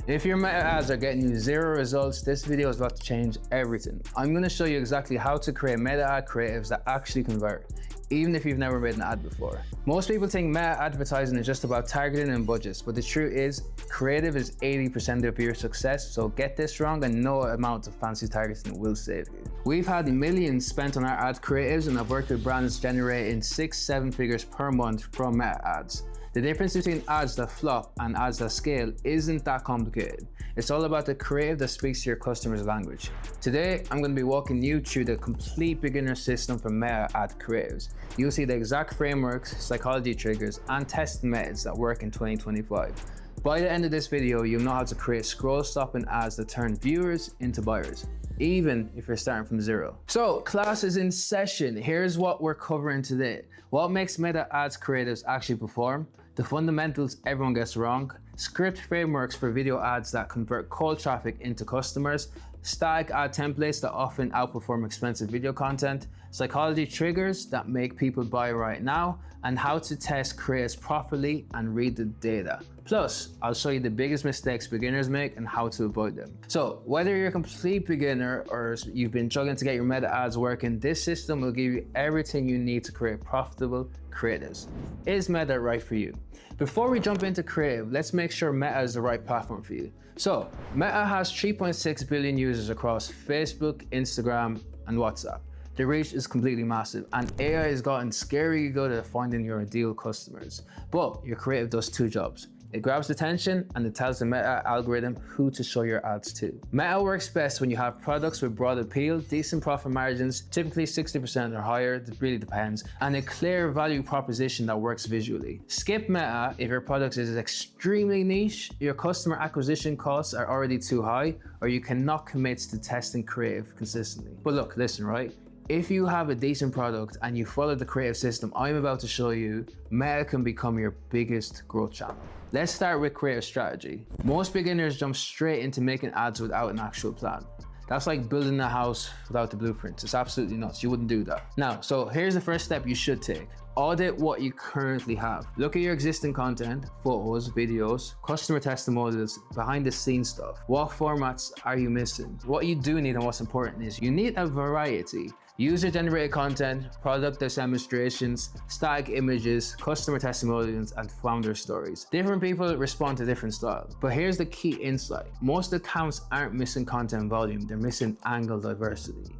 If your meta ads are getting you 0 results, this video is about to change everything. I'm going to show you exactly how to create meta ad creatives that actually convert, even if you've never made an ad before. Most people think meta advertising is just about targeting and budgets, but the truth is, creative is 80% of your success, so get this wrong and no amount of fancy targeting will save you. We've had millions spent on our ad creatives and I've worked with brands generating 6-7 figures per month from meta ads. The difference between ads that flop and ads that scale isn't that complicated. It's all about the creative that speaks to your customer's language. Today, I'm going to be walking you through the complete beginner system for meta ad creatives. You'll see the exact frameworks, psychology triggers, and testing methods that work in 2025. By the end of this video, you'll know how to create scroll-stopping ads that turn viewers into buyers, even if you're starting from 0. So, class is in session. Here's what we're covering today. What makes meta ads creatives actually perform, the fundamentals everyone gets wrong, script frameworks for video ads that convert cold traffic into customers, static ad templates that often outperform expensive video content, psychology triggers that make people buy right now, and how to test creatives properly and read the data. Plus, I'll show you the biggest mistakes beginners make and how to avoid them. So, whether you're a complete beginner or you've been struggling to get your meta ads working, this system will give you everything you need to create profitable creatives. Is meta right for you? Before we jump into creative, let's make sure meta is the right platform for you. So, Meta has 3.6 billion users across Facebook, Instagram, and WhatsApp. The reach is completely massive, and AI has gotten scary good at finding your ideal customers. But your creative does 2 jobs. It grabs attention and it tells the Meta algorithm who to show your ads to. Meta works best when you have products with broad appeal, decent profit margins, typically 60% or higher, it really depends, and a clear value proposition that works visually. Skip Meta if your product is extremely niche, your customer acquisition costs are already too high, or you cannot commit to testing creative consistently. But look, listen, right? If you have a decent product and you follow the creative system I'm about to show you, Meta can become your biggest growth channel. Let's start with creative strategy. Most beginners jump straight into making ads without an actual plan. That's like building a house without the blueprints. It's absolutely nuts. You wouldn't do that. Now, so here's the first step you should take. Audit what you currently have. Look at your existing content, photos, videos, customer testimonials, behind the scenes stuff. What formats are you missing? What you do need and what's important is you need a variety. User-generated content, product demonstrations, static images, customer testimonials, and founder stories. Different people respond to different styles. But here's the key insight. Most accounts aren't missing content volume, they're missing angle diversity.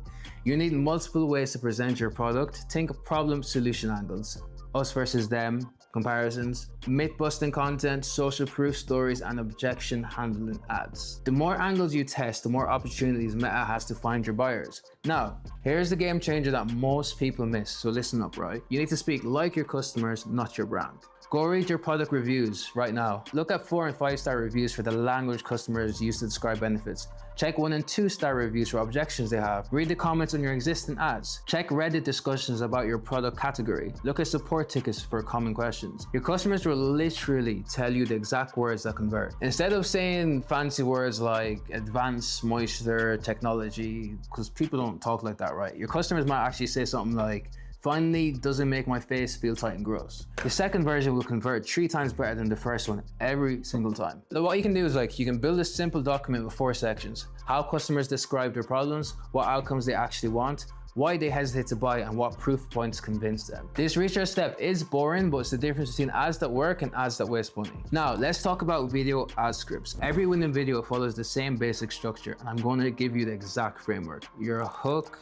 You need multiple ways to present your product. Think of problem-solution angles, us versus them, comparisons, myth-busting content, social proof stories, and objection handling ads. The more angles you test, the more opportunities Meta has to find your buyers. Now, here's the game changer that most people miss, so listen up, right? You need to speak like your customers, not your brand. Go read your product reviews right now. Look at 4- and 5-star reviews for the language customers use to describe benefits. Check 1- and 2-star reviews for objections they have. Read the comments on your existing ads. Check Reddit discussions about your product category. Look at support tickets for common questions. Your customers will literally tell you the exact words that convert. Instead of saying fancy words like advanced moisture technology, because people don't talk like that, right? Your customers might actually say something like, finally doesn't make my face feel tight and gross. The second version will convert 3 times better than the first one every single time. So what you can do is you can build a simple document with 4 sections. How customers describe their problems, what outcomes they actually want, why they hesitate to buy, and what proof points convince them. This research step is boring, but it's the difference between ads that work and ads that waste money. Now, let's talk about video ad scripts. Every winning video follows the same basic structure, and I'm going to give you the exact framework. Your hook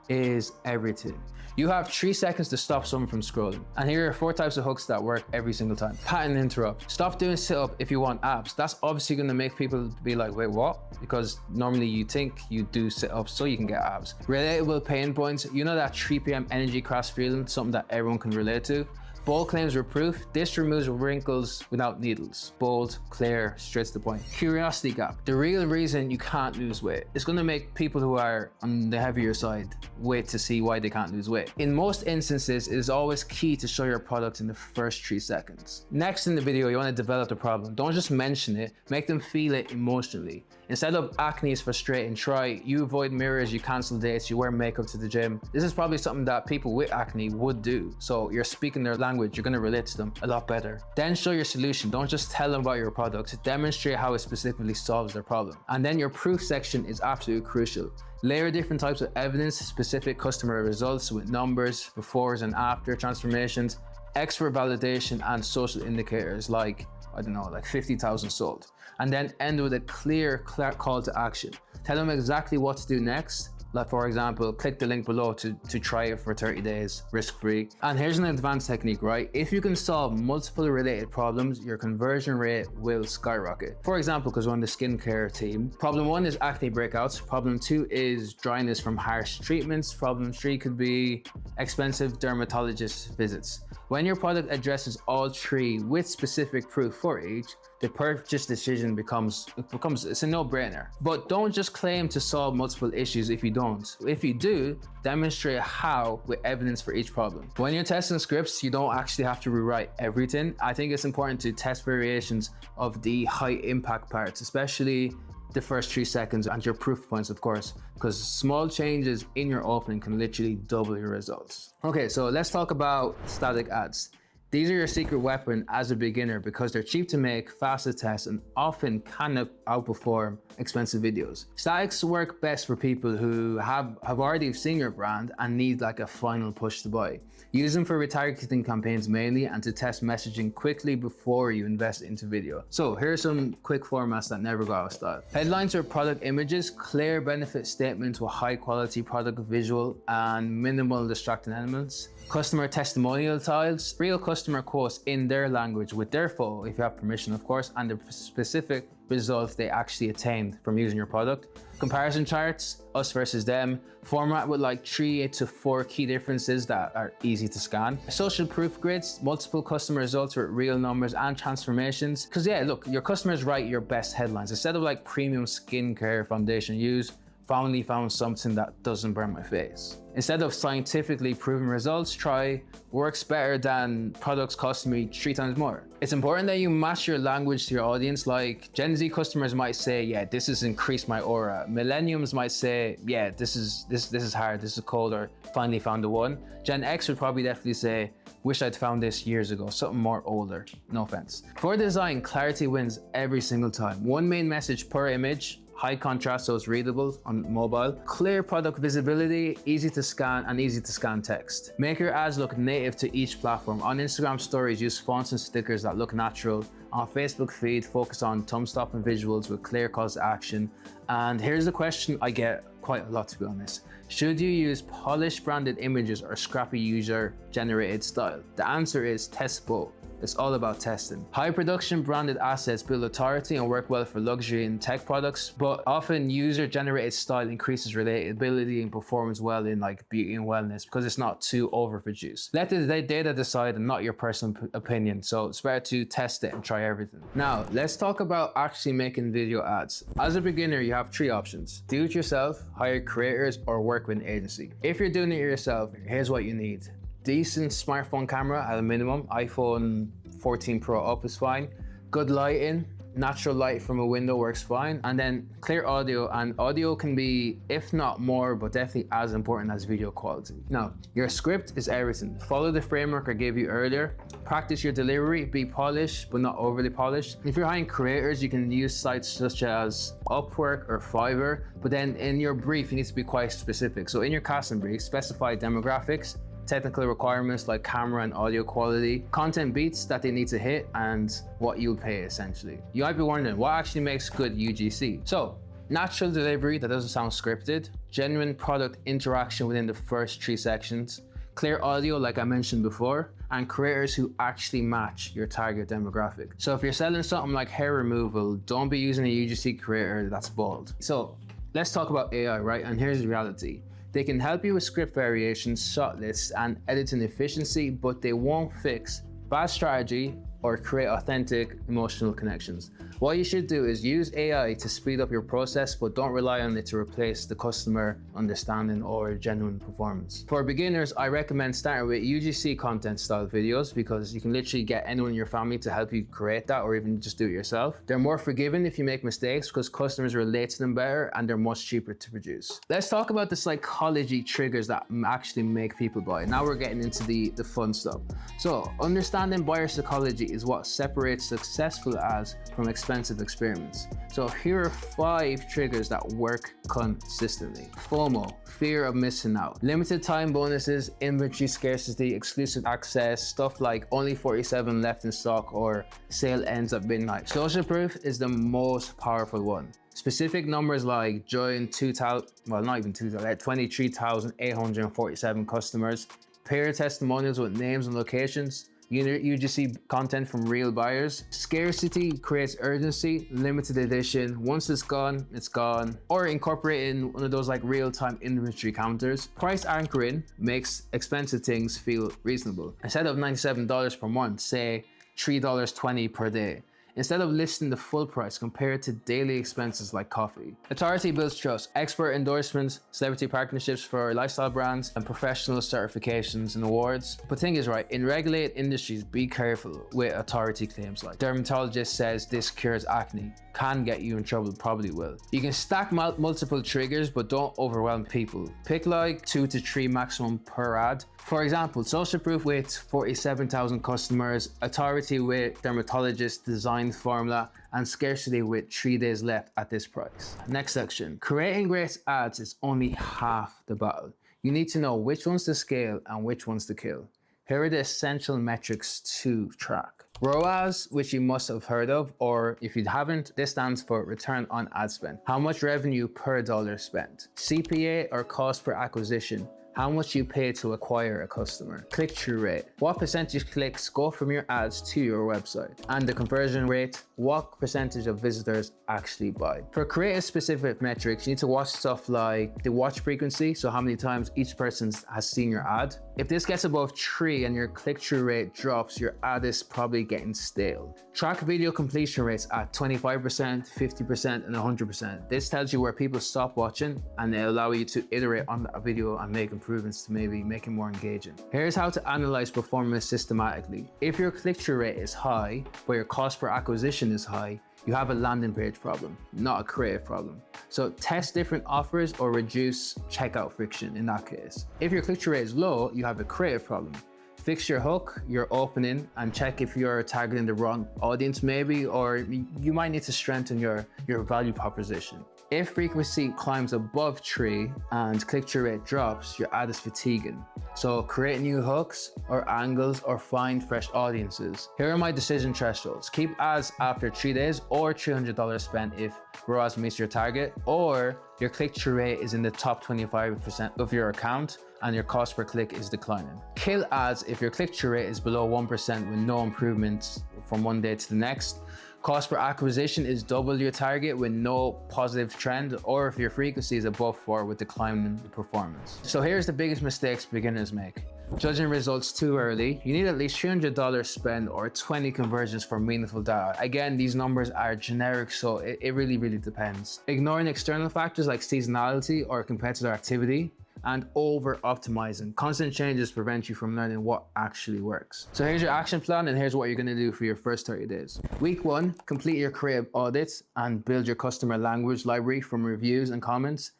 is everything. You have 3 seconds to stop someone from scrolling. And here are 4 types of hooks that work every single time. Pattern interrupt. Stop doing sit-up if you want abs. That's obviously going to make people be like, wait, what? Because normally you think you do sit-ups so you can get abs. Relatable pain points. You know that 3 p.m. energy crash feeling, something that everyone can relate to? Bold claims with proof. This removes wrinkles without needles. Bold, clear, straight to the point. Curiosity gap. The real reason you can't lose weight. It's going to make people who are on the heavier side wait to see why they can't lose weight. In most instances, it is always key to show your product in the first 3 seconds. Next in the video, you want to develop the problem. Don't just mention it, make them feel it emotionally. Instead of acne is frustrating, try you avoid mirrors, you cancel dates, you wear makeup to the gym. This is probably something that people with acne would do. So you're speaking their language language, you're going to relate to them a lot better. Then show your solution. Don't just tell them about your product. Demonstrate how it specifically solves their problem. And then your proof section is absolutely crucial. Layer different types of evidence, specific customer results with numbers, befores and after transformations, expert validation, and social indicators like, I don't know, like 50,000 sold. And then end with a clear call to action. Tell them exactly what to do next. Like, for example, click the link below to try it for 30 days, risk-free. And here's an advanced technique, right? If you can solve multiple related problems, your conversion rate will skyrocket. For example, because we're on the skincare team, problem 1 is acne breakouts. Problem 2 is dryness from harsh treatments. Problem 3 could be expensive dermatologist visits. When your product addresses all 3 with specific proof for each, the purchase decision becomes it's a no-brainer. But don't just claim to solve multiple issues if you don't. If you do, demonstrate how with evidence for each problem. When you're testing scripts, you don't actually have to rewrite everything. I think it's important to test variations of the high impact parts, especially the first 3 seconds and your proof points, of course, because small changes in your opening can literally double your results. Okay, so let's talk about static ads. These are your secret weapon as a beginner because they're cheap to make, fast to test, and often can outperform expensive videos. Statics work best for people who have already seen your brand and need like a final push to buy. Use them for retargeting campaigns mainly and to test messaging quickly before you invest into video. So here are some quick formats that never go out of style. Headlines or product images, clear benefit statements with high quality product visual and minimal distracting elements. Customer testimonial tiles, real customer quotes in their language with their photo, if you have permission of course, and the specific results they actually attained from using your product. Comparison charts, us versus them, format with like 3 to 4 key differences that are easy to scan. Social proof grids, multiple customer results with real numbers and transformations. Because yeah, look, your customers write your best headlines. Instead of like premium skincare foundation use, finally found something that doesn't burn my face. Instead of scientifically proven results, try works better than products cost me 3 times more. It's important that you match your language to your audience. Like Gen Z customers might say, yeah, this has increased my aura. Millennials might say, yeah, this is hard, this is cold, or finally found the one. Gen X would probably definitely say, wish I'd found this years ago, something more older, no offense. For design, clarity wins every single time. One main message per image, high contrast so it's readable on mobile, clear product visibility, easy to scan and easy to scan text. Make your ads look native to each platform. On Instagram stories, use fonts and stickers that look natural. On Facebook feed, focus on thumb stopping visuals with clear calls to action. And here's a question I get quite a lot, to be honest. Should you use polished branded images or scrappy user generated style? The answer is test both. It's all about testing. High production branded assets build authority and work well for luxury and tech products, but often user generated style increases relatability and performance well in like beauty and wellness because it's not too overproduced. Let the data decide and not your personal opinion. So it's better to test it and try everything. Now, let's talk about actually making video ads. As a beginner, you have 3 options. Do it yourself, hire creators, or work with an agency. If you're doing it yourself, here's what you need. Decent smartphone camera at a minimum, iPhone 14 Pro up is fine. Good lighting, natural light from a window works fine. And then clear audio, and audio can be, if not more, but definitely as important as video quality. Now, your script is everything. Follow the framework I gave you earlier. Practice your delivery, be polished, but not overly polished. If you're hiring creators, you can use sites such as Upwork or Fiverr, but then in your brief, you need to be quite specific. So in your casting brief, specify demographics, technical requirements like camera and audio quality, content beats that they need to hit, and what you'll pay essentially. You might be wondering, what actually makes good UGC? So, natural delivery that doesn't sound scripted, genuine product interaction within the first 3 sections, clear audio like I mentioned before, and creators who actually match your target demographic. So if you're selling something like hair removal, don't be using a UGC creator that's bald. So let's talk about AI, right? And here's the reality. They can help you with script variations, shot lists, and editing efficiency, but they won't fix bad strategy, or create authentic emotional connections. What you should do is use AI to speed up your process, but don't rely on it to replace the customer understanding or genuine performance. For beginners, I recommend starting with UGC content style videos because you can literally get anyone in your family to help you create that, or even just do it yourself. They're more forgiving if you make mistakes because customers relate to them better, and they're much cheaper to produce. Let's talk about the psychology triggers that actually make people buy. Now we're getting into the fun stuff. So understanding buyer psychology is what separates successful ads from expensive experiments. So here are 5 triggers that work consistently. FOMO, fear of missing out. Limited time bonuses, inventory scarcity, exclusive access, stuff like only 47 left in stock or sale ends at midnight. Social proof is the most powerful one. Specific numbers like join 23,847 customers, pair testimonials with names and locations, UGC content from real buyers. Scarcity creates urgency, limited edition, once it's gone, it's gone. Or incorporating one of those like real-time inventory counters. Price anchoring makes expensive things feel reasonable. Instead of $97 per month, say $3.20 per day. Instead of listing the full price, compare it to daily expenses like coffee. Authority builds trust. Expert endorsements, celebrity partnerships for lifestyle brands, and professional certifications and awards. But thing is, right, in regulated industries, be careful with authority claims like dermatologist says this cures acne. Can get you in trouble, probably will. You can stack multiple triggers, but don't overwhelm people. Pick like 2 to 3 maximum per ad. For example, social proof with 47,000 customers, authority with dermatologist design formula, and scarcity with 3 days left at this price. Next section, creating great ads is only half the battle. You need to know which ones to scale and which ones to kill. Here are the essential metrics to track. ROAS, which you must have heard of, or if you haven't, this stands for return on ad spend. How much revenue per dollar spent. CPA, or cost per acquisition. How much you pay to acquire a customer. Click-through rate. What percentage clicks go from your ads to your website? And the conversion rate. What percentage of visitors actually buy? For creative specific metrics, you need to watch stuff like the watch frequency, so how many times each person has seen your ad. If this gets above 3 and your click-through rate drops, your ad is probably getting stale. Track video completion rates at 25%, 50%, and 100%. This tells you where people stop watching, and they allow you to iterate on that video and make improvements to maybe make it more engaging. Here's how to analyze performance systematically. If your click-through rate is high, but your cost per acquisition is high, you have a landing page problem, not a creative problem. So test different offers or reduce checkout friction in that case. If your click-through rate is low, you have a creative problem. Fix your hook, your opening, and check if you're targeting the wrong audience maybe, or you might need to strengthen your value proposition. If frequency climbs above 3 and click-through rate drops, your ad is fatiguing. So create new hooks or angles or find fresh audiences. Here are my decision thresholds. Keep ads after 3 days or $300 spent if ROAS meets your target, or your click-through rate is in the top 25% of your account and your cost per click is declining. Kill ads if your click-through rate is below 1% with no improvements from one day to the next. Cost per acquisition is double your target with no positive trend, or if your frequency is above 4 with declining performance. So here's the biggest mistakes beginners make. Judging results too early. You need at least $300 spend or 20 conversions for meaningful data. Again, these numbers are generic, so it really depends. Ignoring external factors like seasonality or competitor activity, and over-optimizing. Constant changes prevent you from learning what actually works. So here's your action plan, and here's what you're gonna do for your first 30 days. Week 1, complete your creative audits and build your customer language library from reviews and comments.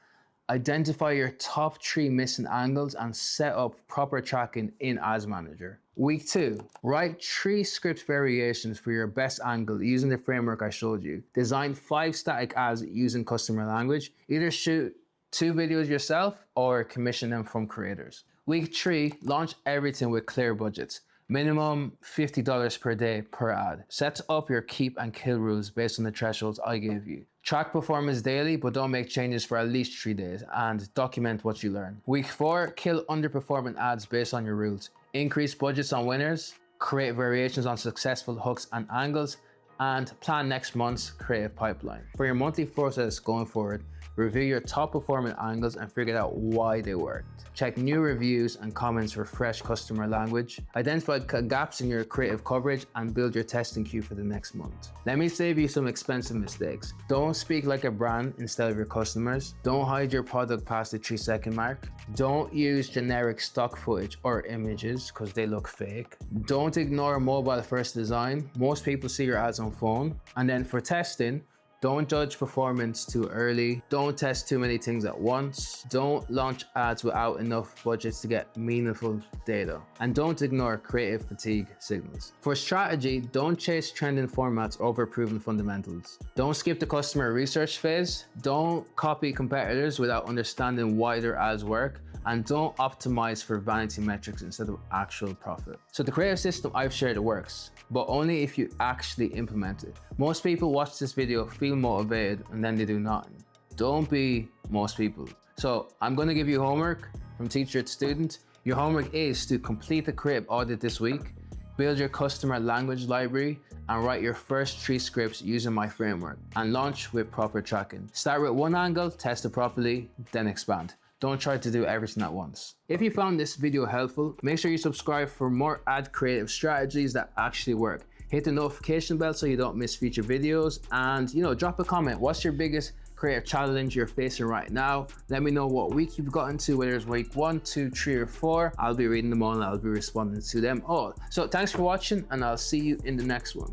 Identify your top 3 missing angles and set up proper tracking in Ads Manager. Week 2, write 3 script variations for your best angle using the framework I showed you. Design 5 static ads using customer language. Either shoot 2 videos yourself or commission them from creators. Week 3, launch everything with clear budgets. Minimum $50 per day per ad. Set up your keep and kill rules based on the thresholds I gave you. Track performance daily, but don't make changes for at least 3 days, and document what you learn. Week 4, kill underperforming ads based on your rules. Increase budgets on winners, create variations on successful hooks and angles, and plan next month's creative pipeline. For your monthly process going forward, review your top performing angles and figure out why they worked. Check new reviews and comments for fresh customer language. Identify gaps in your creative coverage and build your testing queue for the next month. Let me save you some expensive mistakes. Don't speak like a brand instead of your customers. Don't hide your product past the 3-second mark. Don't use generic stock footage or images because they look fake. Don't ignore mobile first design. Most people see your ads on phone. And then for testing, don't judge performance too early. Don't test too many things at once. Don't launch ads without enough budgets to get meaningful data. And don't ignore creative fatigue signals. For strategy, don't chase trending formats over proven fundamentals. Don't skip the customer research phase. Don't copy competitors without understanding why their ads work. And don't optimize for vanity metrics instead of actual profit. So the creative system I've shared works, but only if you actually implement it. Most people watch this video, feel motivated, and then they do nothing. Don't be most people. So I'm gonna give you homework from teacher to student. Your homework is to complete the creative audit this week, build your customer language library, and write your first 3 scripts using my framework, and launch with proper tracking. Start with one angle, test it properly, then expand. Don't try to do everything at once. If you found this video helpful, make sure you subscribe for more ad creative strategies that actually work. Hit the notification bell so you don't miss future videos, and drop a comment. What's your biggest creative challenge you're facing right now? Let me know what week you've gotten to, whether it's week 1, 2, 3, or 4. I'll be reading them all and I'll be responding to them all. So thanks for watching, and I'll see you in the next one.